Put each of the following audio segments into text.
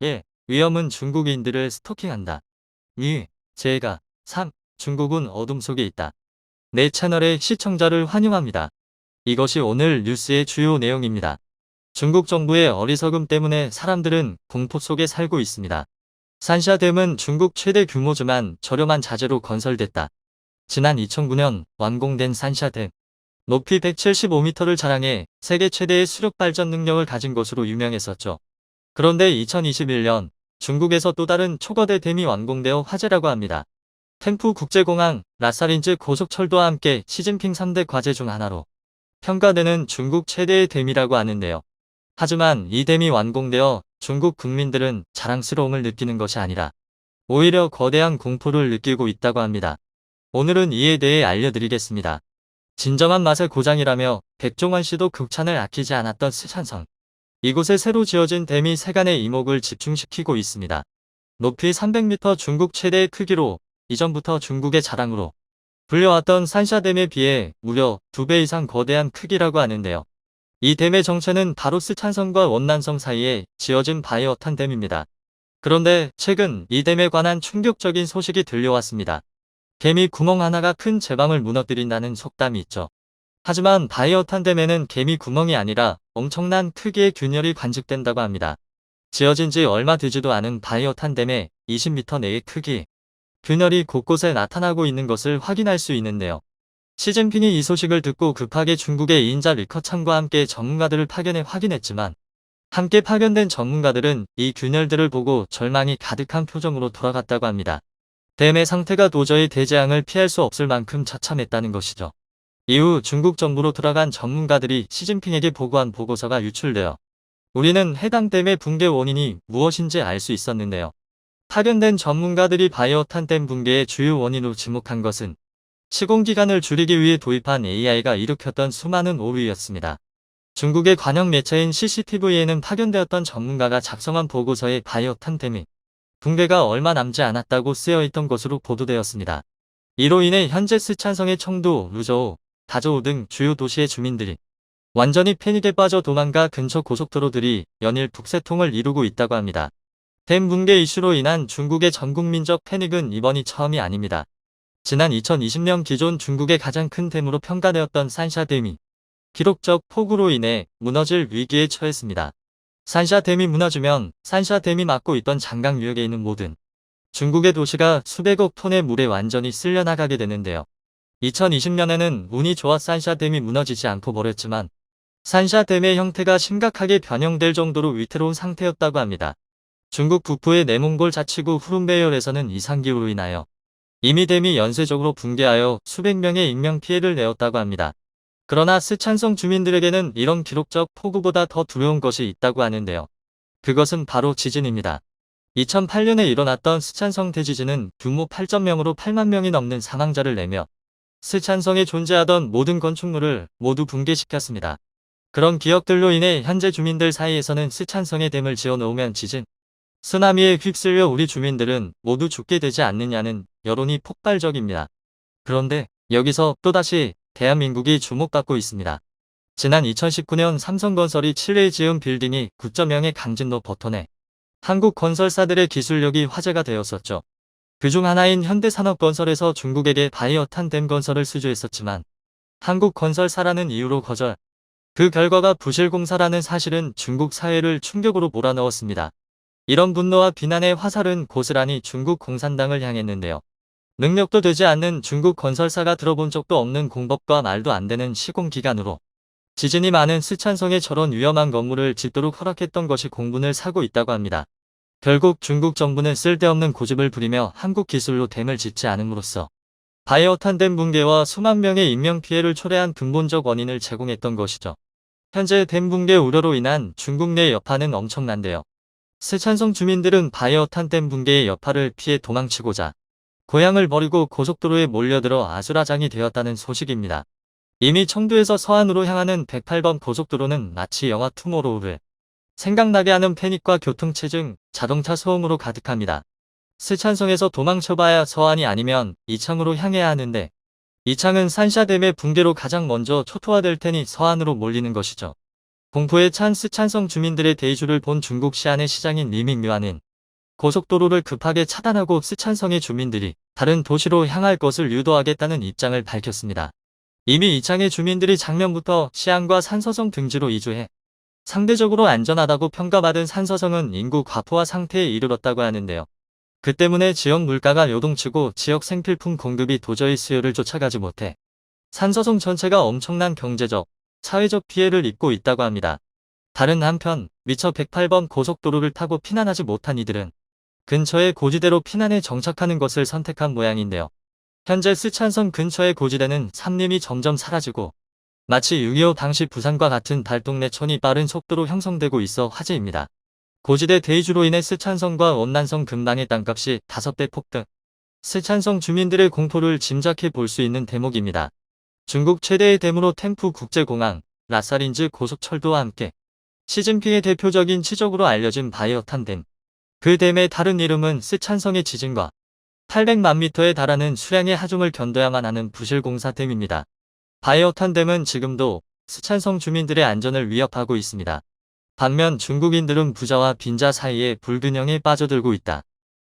1. 위험은 중국인들을 스토킹한다. 2. 재해가. 3. 중국은 어둠 속에 있다. 내 채널의 시청자를 환영합니다. 이것이 오늘 뉴스의 주요 내용입니다. 중국 정부의 어리석음 때문에 사람들은 공포 속에 살고 있습니다. 산샤댐은 중국 최대 규모지만 저렴한 자재로 건설됐다. 지난 2009년 완공된 산샤댐. 높이 175m를 자랑해 세계 최대의 수력 발전 능력을 가진 것으로 유명했었죠. 그런데 2021년 중국에서 또 다른 초거대 댐이 완공되어 화제라고 합니다. 템프 국제공항, 라사린즈 고속철도와 함께 시진핑 3대 과제 중 하나로 평가되는 중국 최대의 댐이라고 하는데요. 하지만 이 댐이 완공되어 중국 국민들은 자랑스러움을 느끼는 것이 아니라 오히려 거대한 공포를 느끼고 있다고 합니다. 오늘은 이에 대해 알려드리겠습니다. 진정한 맛의 고장이라며 백종원 씨도 극찬을 아끼지 않았던 스촨성. 이곳에 새로 지어진 댐이 세간의 이목을 집중시키고 있습니다. 높이 300m 중국 최대의 크기로 이전부터 중국의 자랑으로 불려왔던 산샤댐에 비해 무려 2배 이상 거대한 크기라고 하는데요. 이 댐의 정체는 바로 스촨성과 원난성 사이에 지어진 바이어탄 댐입니다. 그런데 최근 이 댐에 관한 충격적인 소식이 들려왔습니다. 개미 구멍 하나가 큰 제방을 무너뜨린다는 속담이 있죠. 하지만 바이어탄 댐에는 개미 구멍이 아니라 엄청난 크기의 균열이 관측된다고 합니다. 지어진 지 얼마 되지도 않은 바이어탄 댐의 20m 내의 크기, 균열이 곳곳에 나타나고 있는 것을 확인할 수 있는데요. 시진핑이 이 소식을 듣고 급하게 중국의 인자 리커창과 함께 전문가들을 파견해 확인했지만 함께 파견된 전문가들은 이 균열들을 보고 절망이 가득한 표정으로 돌아갔다고 합니다. 댐의 상태가 도저히 대재앙을 피할 수 없을 만큼 처참했다는 것이죠. 이후 중국 정부로 들어간 전문가들이 시진핑에게 보고한 보고서가 유출되어 우리는 해당 댐의 붕괴 원인이 무엇인지 알 수 있었는데요. 파견된 전문가들이 바이어탄 댐 붕괴의 주요 원인으로 지목한 것은 시공기간을 줄이기 위해 도입한 AI가 일으켰던 수많은 오류였습니다. 중국의 관영 매체인 CCTV에는 파견되었던 전문가가 작성한 보고서에 바이어탄 댐이 붕괴가 얼마 남지 않았다고 쓰여있던 것으로 보도되었습니다. 이로 인해 현재 스촨성의 청도, 루저우, 다저우 등 주요 도시의 주민들이 완전히 패닉에 빠져 도망가 근처 고속도로들이 연일 북새통을 이루고 있다고 합니다. 댐 붕괴 이슈로 인한 중국의 전국민적 패닉은 이번이 처음이 아닙니다. 지난 2020년 기존 중국의 가장 큰 댐으로 평가되었던 산샤댐이 기록적 폭우로 인해 무너질 위기에 처했습니다. 산샤댐이 무너지면 산샤댐이 막고 있던 장강 유역에 있는 모든 중국의 도시가 수백억 톤의 물에 완전히 쓸려나가게 되는데요. 2020년에는 운이 좋아 산샤댐이 무너지지 않고 버렸지만 산샤댐의 형태가 심각하게 변형될 정도로 위태로운 상태였다고 합니다. 중국 북부의 내몽골 자치구 후룬베이얼에서는 이상기후로 인하여 이미 댐이 연쇄적으로 붕괴하여 수백 명의 인명피해를 내었다고 합니다. 그러나 스촨성 주민들에게는 이런 기록적 폭우보다 더 두려운 것이 있다고 하는데요. 그것은 바로 지진입니다. 2008년에 일어났던 스촨성 대지진은 규모 8.0으로 8만 명이 넘는 사망자를 내며 스촨성에 존재하던 모든 건축물을 모두 붕괴시켰습니다. 그런 기억들로 인해 현재 주민들 사이에서는 스촨성에 댐을 지어놓으면 지진, 쓰나미에 휩쓸려 우리 주민들은 모두 죽게 되지 않느냐는 여론이 폭발적입니다. 그런데 여기서 또다시 대한민국이 주목받고 있습니다. 지난 2019년 삼성건설이 칠레에 지은 빌딩이 9.0의 강진로 버튼에 한국 건설사들의 기술력이 화제가 되었었죠. 그중 하나인 현대산업건설에서 중국에게 바이어탄 댐 건설을 수주했었지만 한국 건설사라는 이유로 거절. 그 결과가 부실공사라는 사실은 중국 사회를 충격으로 몰아넣었습니다. 이런 분노와 비난의 화살은 고스란히 중국 공산당을 향했는데요. 능력도 되지 않는 중국 건설사가 들어본 적도 없는 공법과 말도 안 되는 시공기간으로 지진이 많은 스촨성에 저런 위험한 건물을 짓도록 허락했던 것이 공분을 사고 있다고 합니다. 결국 중국 정부는 쓸데없는 고집을 부리며 한국 기술로 댐을 짓지 않음으로써 바이어탄 댐 붕괴와 수만 명의 인명피해를 초래한 근본적 원인을 제공했던 것이죠. 현재 댐 붕괴 우려로 인한 중국 내 여파는 엄청난데요. 스촨성 주민들은 바이어탄 댐 붕괴의 여파를 피해 도망치고자 고향을 버리고 고속도로에 몰려들어 아수라장이 되었다는 소식입니다. 이미 청두에서 서안으로 향하는 108번 고속도로는 마치 영화 투모로우를 생각나게 하는 패닉과 교통체증, 자동차 소음으로 가득합니다. 스촨성에서 도망쳐봐야 서안이 아니면 이창으로 향해야 하는데 이창은 산샤댐의 붕괴로 가장 먼저 초토화될 테니 서안으로 몰리는 것이죠. 공포에 찬 스촨성 주민들의 대이주를 본 중국 시안의 시장인 리밍류안은 고속도로를 급하게 차단하고 스촨성의 주민들이 다른 도시로 향할 것을 유도하겠다는 입장을 밝혔습니다. 이미 이창의 주민들이 작년부터 시안과 산서성 등지로 이주해 상대적으로 안전하다고 평가받은 산서성은 인구 과부하 상태에 이르렀다고 하는데요. 그 때문에 지역 물가가 요동치고 지역 생필품 공급이 도저히 수요를 쫓아가지 못해 산서성 전체가 엄청난 경제적, 사회적 피해를 입고 있다고 합니다. 다른 한편 미처 108번 고속도로를 타고 피난하지 못한 이들은 근처의 고지대로 피난에 정착하는 것을 선택한 모양인데요. 현재 스촨성 근처의 고지대는 산림이 점점 사라지고 마치 6.25 당시 부산과 같은 달동네촌이 빠른 속도로 형성되고 있어 화제입니다. 고지대 대이주로 인해 스촨성과 원난성 근방의 땅값이 5배 폭등. 스촨성 주민들의 공포를 짐작해 볼 수 있는 대목입니다. 중국 최대의 댐으로 템프 국제공항, 라사린즈 고속철도와 함께 시진핑의 대표적인 치적으로 알려진 바이어탄 댐. 그 댐의 다른 이름은 스촨성의 지진과 800만 미터에 달하는 수량의 하중을 견뎌야만 하는 부실공사 댐입니다. 바이어탄 댐은 지금도 스촨성 주민들의 안전을 위협하고 있습니다. 반면 중국인들은 부자와 빈자 사이에 불균형에 빠져들고 있다.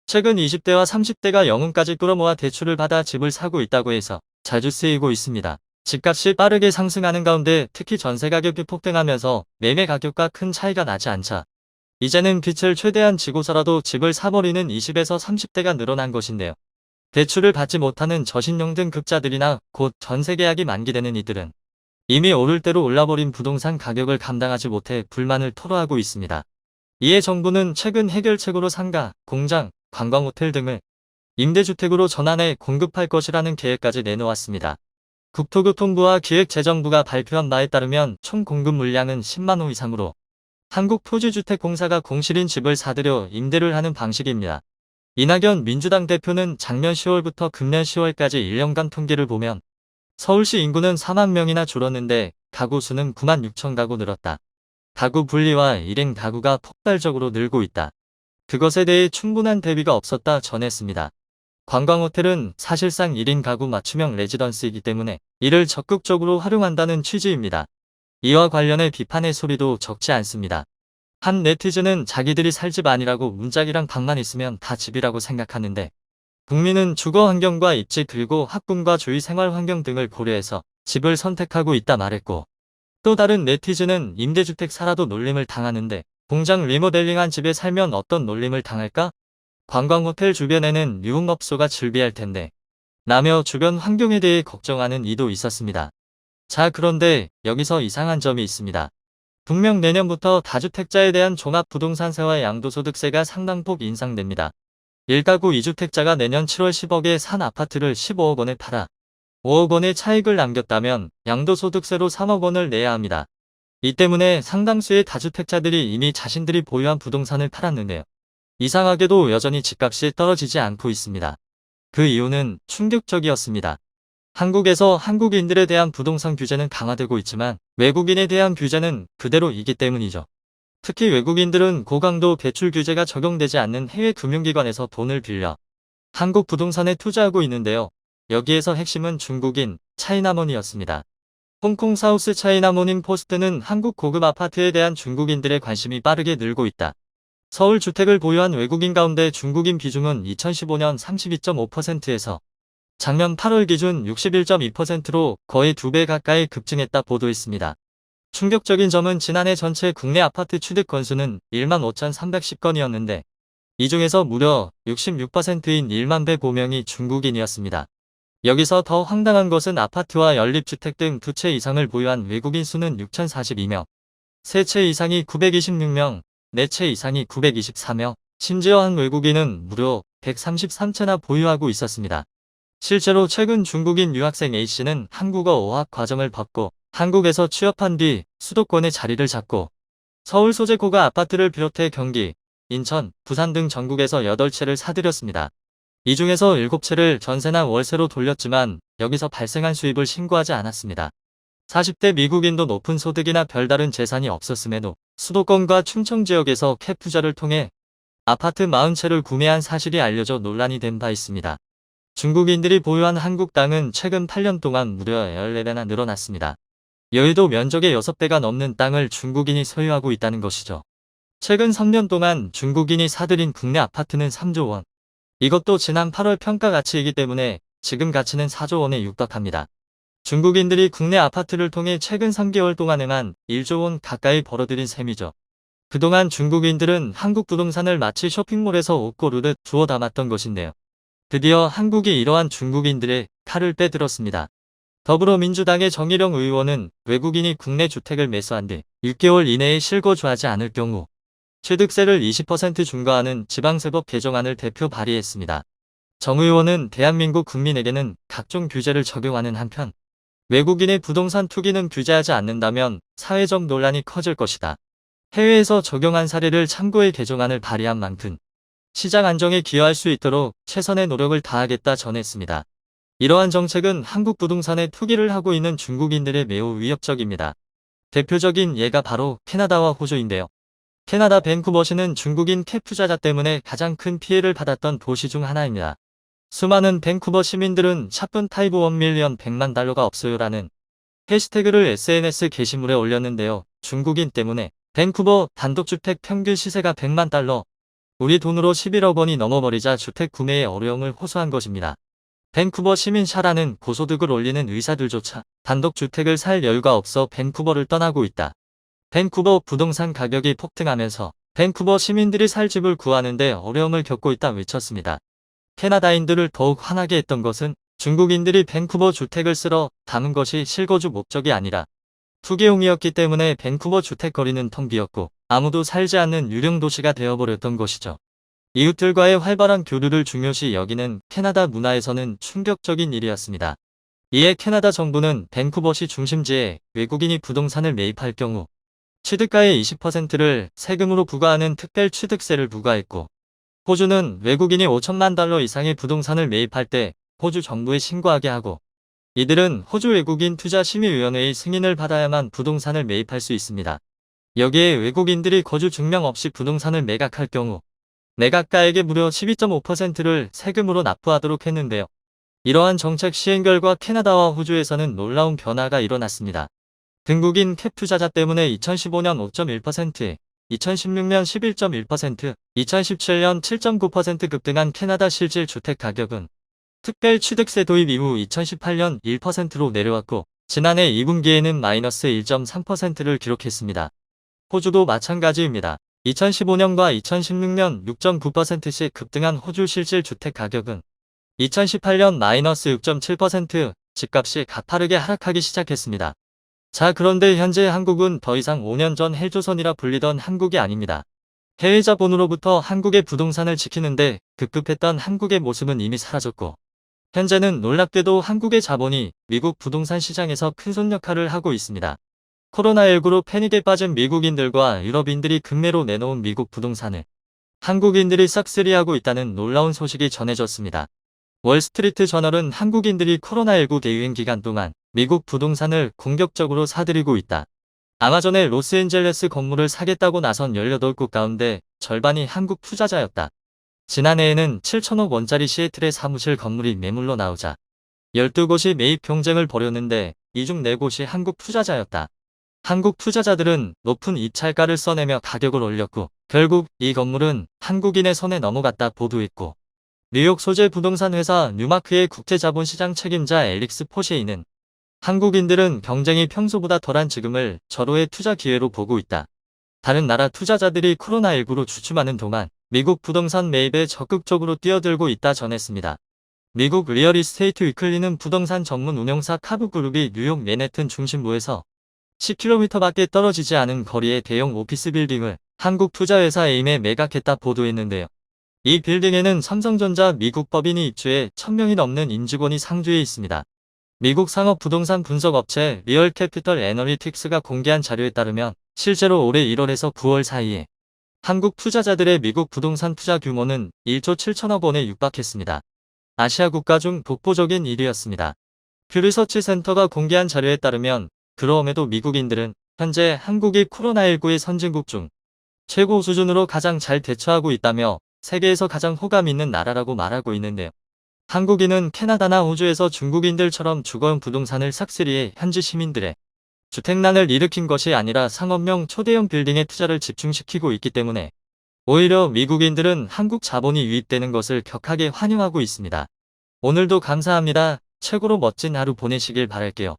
최근 20대와 30대가 영혼까지 끌어모아 대출을 받아 집을 사고 있다고 해서 자주 쓰이고 있습니다. 집값이 빠르게 상승하는 가운데 특히 전세 가격이 폭등하면서 매매 가격과 큰 차이가 나지 않자 이제는 빚을 최대한 지고서라도 집을 사버리는 20에서 30대가 늘어난 것인데요. 대출을 받지 못하는 저신용 등급자들이나 곧 전세 계약이 만기되는 이들은 이미 오를 대로 올라버린 부동산 가격을 감당하지 못해 불만을 토로하고 있습니다. 이에 정부는 최근 해결책으로 상가, 공장, 관광호텔 등을 임대주택으로 전환해 공급할 것이라는 계획까지 내놓았습니다. 국토교통부와 기획재정부가 발표한 바에 따르면 총 공급 물량은 10만 호 이상으로 한국토지주택공사가 공실인 집을 사들여 임대를 하는 방식입니다. 이낙연 민주당 대표는 작년 10월부터 금년 10월까지 1년간 통계를 보면 서울시 인구는 4만 명이나 줄었는데 가구 수는 9만 6천 가구 늘었다. 가구 분리와 1인 가구가 폭발적으로 늘고 있다. 그것에 대해 충분한 대비가 없었다 전했습니다. 관광호텔은 사실상 1인 가구 맞춤형 레지던스이기 때문에 이를 적극적으로 활용한다는 취지입니다. 이와 관련해 비판의 소리도 적지 않습니다. 한 네티즌은 자기들이 살 집 아니라고 문짝이랑 방만 있으면 다 집이라고 생각하는데 국민은 주거 환경과 입지 그리고 학군과 주위 생활 환경 등을 고려해서 집을 선택하고 있다 말했고 또 다른 네티즌은 임대주택 살아도 놀림을 당하는데 공장 리모델링한 집에 살면 어떤 놀림을 당할까? 관광호텔 주변에는 유흥업소가 즐비할 텐데 라며 주변 환경에 대해 걱정하는 이도 있었습니다. 자, 그런데 여기서 이상한 점이 있습니다. 분명 내년부터 다주택자에 대한 종합부동산세와 양도소득세가 상당폭 인상됩니다. 1가구 2주택자가 내년 7월 10억에 산 아파트를 15억 원에 팔아 5억 원의 차익을 남겼다면 양도소득세로 3억 원을 내야 합니다. 이 때문에 상당수의 다주택자들이 이미 자신들이 보유한 부동산을 팔았는데요. 이상하게도 여전히 집값이 떨어지지 않고 있습니다. 그 이유는 충격적이었습니다. 한국에서 한국인들에 대한 부동산 규제는 강화되고 있지만 외국인에 대한 규제는 그대로이기 때문이죠. 특히 외국인들은 고강도 대출 규제가 적용되지 않는 해외 금융기관에서 돈을 빌려 한국 부동산에 투자하고 있는데요. 여기에서 핵심은 중국인 차이나몬이었습니다. 홍콩 사우스 차이나모닝 포스트는 한국 고급 아파트에 대한 중국인들의 관심이 빠르게 늘고 있다. 서울 주택을 보유한 외국인 가운데 중국인 비중은 2015년 32.5%에서 작년 8월 기준 61.2%로 거의 2배 가까이 급증했다 보도했습니다. 충격적인 점은 지난해 전체 국내 아파트 취득 건수는 1만 5,310건이었는데 이 중에서 무려 66%인 1만 105명이 중국인이었습니다. 여기서 더 황당한 것은 아파트와 연립주택 등 2채 이상을 보유한 외국인 수는 6,042명, 3채 이상이 926명, 4채 이상이 924명, 심지어 한 외국인은 무려 133채나 보유하고 있었습니다. 실제로 최근 중국인 유학생 A씨는 한국어 어학 과정을 받고 한국에서 취업한 뒤 수도권에 자리를 잡고 서울 소재 고가 아파트를 비롯해 경기, 인천, 부산 등 전국에서 8채를 사들였습니다. 이 중에서 7채를 전세나 월세로 돌렸지만 여기서 발생한 수입을 신고하지 않았습니다. 40대 미국인도 높은 소득이나 별다른 재산이 없었음에도 수도권과 충청 지역에서 캡 투자를 통해 아파트 40채를 구매한 사실이 알려져 논란이 된 바 있습니다. 중국인들이 보유한 한국 땅은 최근 8년 동안 무려 14배나 늘어났습니다. 여의도 면적의 6배가 넘는 땅을 중국인이 소유하고 있다는 것이죠. 최근 3년 동안 중국인이 사들인 국내 아파트는 3조 원. 이것도 지난 8월 평가 가치이기 때문에 지금 가치는 4조 원에 육박합니다. 중국인들이 국내 아파트를 통해 최근 3개월 동안에만 1조 원 가까이 벌어들인 셈이죠. 그동안 중국인들은 한국 부동산을 마치 쇼핑몰에서 옷 고르듯 주워 담았던 것인데요. 드디어 한국이 이러한 중국인들의 칼을 빼들었습니다. 더불어민주당의 정일영 의원은 외국인이 국내 주택을 매수한 뒤 6개월 이내에 실거주하지 않을 경우 취득세를 20% 중과하는 지방세법 개정안을 대표 발의했습니다. 정 의원은 대한민국 국민에게는 각종 규제를 적용하는 한편 외국인의 부동산 투기는 규제하지 않는다면 사회적 논란이 커질 것이다. 해외에서 적용한 사례를 참고해 개정안을 발의한 만큼 시장 안정에 기여할 수 있도록 최선의 노력을 다하겠다 전했습니다. 이러한 정책은 한국 부동산에 투기를 하고 있는 중국인들에 매우 위협적입니다. 대표적인 예가 바로 캐나다와 호주인데요. 캐나다 밴쿠버시는 중국인 캡 투자자 때문에 가장 큰 피해를 받았던 도시 중 하나입니다. 수많은 밴쿠버 시민들은 샷분 타이브 1밀리언 100만 달러가 없어요라는 해시태그를 SNS 게시물에 올렸는데요. 중국인 때문에 밴쿠버 단독주택 평균 시세가 100만 달러, 우리 돈으로 11억 원이 넘어버리자 주택 구매에 어려움을 호소한 것입니다. 밴쿠버 시민 샤라는 고소득을 올리는 의사들조차 단독주택을 살 여유가 없어 밴쿠버를 떠나고 있다. 밴쿠버 부동산 가격이 폭등하면서 밴쿠버 시민들이 살 집을 구하는데 어려움을 겪고 있다 외쳤습니다. 캐나다인들을 더욱 화나게 했던 것은 중국인들이 밴쿠버 주택을 쓸어 담은 것이 실거주 목적이 아니라 투기용이었기 때문에 밴쿠버 주택거리는 텅 비었고 아무도 살지 않는 유령 도시가 되어버렸던 것이죠. 이웃들과의 활발한 교류를 중요시 여기는 캐나다 문화에서는 충격적인 일이었습니다. 이에 캐나다 정부는 밴쿠버시 중심지에 외국인이 부동산을 매입할 경우 취득가의 20%를 세금으로 부과하는 특별 취득세를 부과했고, 호주는 외국인이 5천만 달러 이상의 부동산을 매입할 때 호주 정부에 신고하게 하고, 이들은 호주 외국인 투자심의위원회의 승인을 받아야만 부동산을 매입할 수 있습니다. 여기에 외국인들이 거주 증명 없이 부동산을 매각할 경우 매각가액의 무려 12.5%를 세금으로 납부하도록 했는데요. 이러한 정책 시행 결과 캐나다와 호주에서는 놀라운 변화가 일어났습니다. 등국인 캡 투자자 때문에 2015년 5.1%, 2016년 11.1%, 2017년 7.9% 급등한 캐나다 실질 주택 가격은 특별 취득세 도입 이후 2018년 1%로 내려왔고, 지난해 2분기에는 마이너스 1.3%를 기록했습니다. 호주도 마찬가지입니다. 2015년과 2016년 6.9%씩 급등한 호주 실질 주택 가격은 2018년 마이너스 6.7%, 집값이 가파르게 하락하기 시작했습니다. 자, 그런데 현재 한국은 더 이상 5년 전 헬조선이라 불리던 한국이 아닙니다. 해외 자본으로부터 한국의 부동산을 지키는데 급급했던 한국의 모습은 이미 사라졌고, 현재는 놀랍게도 한국의 자본이 미국 부동산 시장에서 큰손 역할을 하고 있습니다. 코로나19로 패닉에 빠진 미국인들과 유럽인들이 급매로 내놓은 미국 부동산을 한국인들이 싹쓸이하고 있다는 놀라운 소식이 전해졌습니다. 월스트리트 저널은 한국인들이 코로나19 대유행 기간 동안 미국 부동산을 공격적으로 사들이고 있다. 아마존의 로스앤젤레스 건물을 사겠다고 나선 18곳 가운데 절반이 한국 투자자였다. 지난해에는 7천억 원짜리 시애틀의 사무실 건물이 매물로 나오자 12곳이 매입 경쟁을 벌였는데 이 중 4곳이 한국 투자자였다. 한국 투자자들은 높은 입찰가를 써내며 가격을 올렸고, 결국 이 건물은 한국인의 손에 넘어갔다 보도했고, 뉴욕 소재 부동산 회사 뉴마크의 국제자본시장 책임자 엘릭스 포셰이는 한국인들은 경쟁이 평소보다 덜한 지금을 절호의 투자 기회로 보고 있다. 다른 나라 투자자들이 코로나19로 주춤하는 동안 미국 부동산 매입에 적극적으로 뛰어들고 있다 전했습니다. 미국 리얼이스테이트 위클리는 부동산 전문 운용사 카브그룹이 뉴욕 맨해튼 중심부에서 10km밖에 떨어지지 않은 거리의 대형 오피스 빌딩을 한국 투자회사 에임에 매각했다 보도했는데요. 이 빌딩에는 삼성전자 미국 법인이 입주해 1000명이 넘는 임직원이 상주해 있습니다. 미국 상업 부동산 분석 업체 리얼캐피털 애널리틱스가 공개한 자료에 따르면 실제로 올해 1월에서 9월 사이에 한국 투자자들의 미국 부동산 투자 규모는 1조 7천억 원에 육박했습니다. 아시아 국가 중 독보적인 1위였습니다. 퓨리서치 센터가 공개한 자료에 따르면 그럼에도 미국인들은 현재 한국이 코로나19의 선진국 중 최고 수준으로 가장 잘 대처하고 있다며 세계에서 가장 호감 있는 나라라고 말하고 있는데요. 한국인은 캐나다나 호주에서 중국인들처럼 주거용 부동산을 싹쓸이해 현지 시민들의 주택난을 일으킨 것이 아니라 상업용 초대형 빌딩에 투자를 집중시키고 있기 때문에 오히려 미국인들은 한국 자본이 유입되는 것을 격하게 환영하고 있습니다. 오늘도 감사합니다. 최고로 멋진 하루 보내시길 바랄게요.